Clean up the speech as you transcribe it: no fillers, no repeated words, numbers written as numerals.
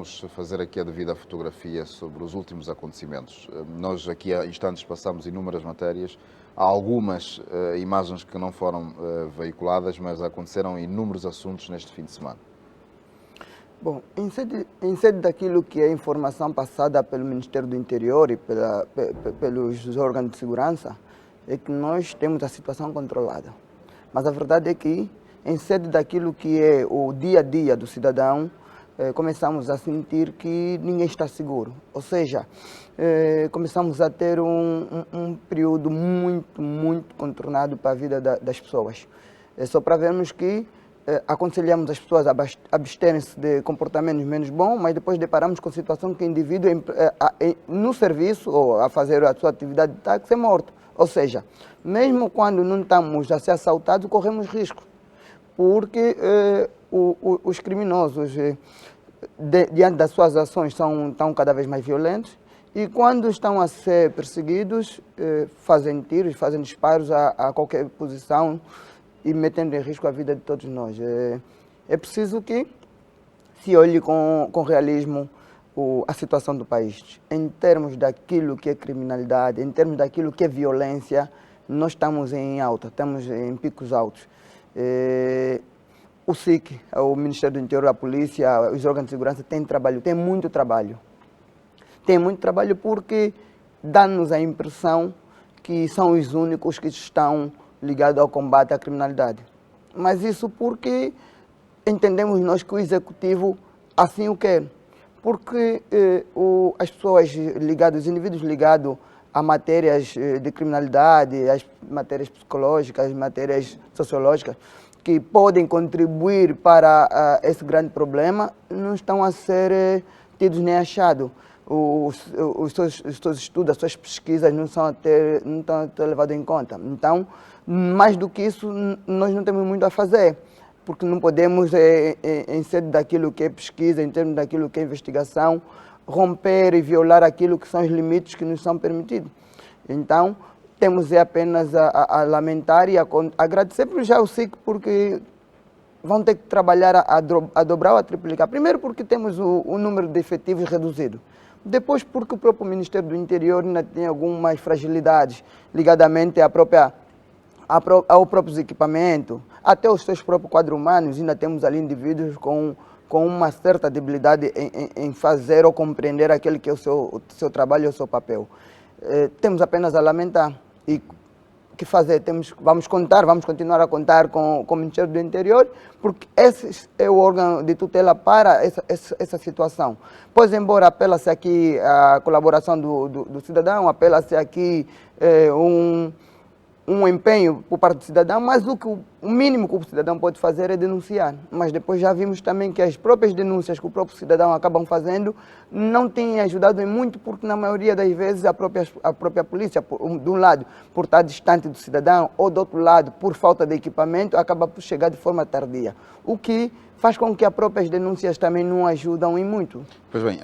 vamos fazer aqui a devida fotografia sobre os últimos acontecimentos. Nós aqui há instantes passamos inúmeras matérias, há algumas imagens que não foram veiculadas, mas aconteceram inúmeros assuntos neste fim de semana. Bom, em sede daquilo que é informação passada pelo Ministério do Interior e pelos órgãos de segurança, é que nós temos a situação controlada. Mas a verdade é que, em sede daquilo que é o dia a dia do cidadão, começamos a sentir que ninguém está seguro. Ou seja, começamos a ter um período muito contornado para a vida das pessoas. É só para vermos que aconselhamos as pessoas a absterem-se de comportamentos menos bons, mas depois deparamos com a situação que o indivíduo no serviço ou a fazer a sua atividade de táxi é morto. Ou seja, mesmo quando não estamos a ser assaltados, corremos risco, porque os criminosos, diante das suas ações, estão cada vez mais violentos e quando estão a ser perseguidos, fazem tiros, fazem disparos a qualquer posição, e metendo em risco a vida de todos nós. É preciso que se olhe com realismo a situação do país. Em termos daquilo que é criminalidade, em termos daquilo que é violência, nós estamos em alta, estamos em picos altos. O SIC, o Ministério do Interior, a polícia, os órgãos de segurança têm trabalho, têm muito trabalho. Tem muito trabalho porque dá-nos a impressão que são os únicos que estão ligado ao combate à criminalidade. Mas isso porque entendemos nós que o Executivo assim o quer. Porque as pessoas ligadas, os indivíduos ligados a matérias de criminalidade, as matérias psicológicas, as matérias sociológicas, que podem contribuir para esse grande problema, não estão a ser tidos nem achados. Os seus estudos, as suas pesquisas não estão a ter levado em conta. Então, mais do que isso, nós não temos muito a fazer, porque não podemos, em sede daquilo que é pesquisa, em termos daquilo que é investigação, romper e violar aquilo que são os limites que nos são permitidos. Então, temos apenas a lamentar e a agradecer por já o SIC, porque vão ter que trabalhar a dobrar ou a triplicar. Primeiro porque temos o número de efetivos reduzido. Depois porque o próprio Ministério do Interior ainda tem algumas fragilidades, ligadamente ao próprio equipamento, até os seus próprios quadros humanos. Ainda temos ali indivíduos com uma certa debilidade em fazer ou compreender aquele que é o seu trabalho e o seu papel. Temos apenas a lamentar. E o que fazer? Vamos continuar a contar com o Ministério do Interior, porque esse é o órgão de tutela para essa situação. Pois, embora apela-se aqui a colaboração do cidadão, apela-se aqui um empenho por parte do cidadão, mas o mínimo que o cidadão pode fazer é denunciar. Mas depois já vimos também que as próprias denúncias que o próprio cidadão acabam fazendo não têm ajudado em muito, porque na maioria das vezes a própria polícia, de um lado, por estar distante do cidadão, ou do outro lado, por falta de equipamento, acaba por chegar de forma tardia. O que faz com que as próprias denúncias também não ajudam em muito. Pois bem,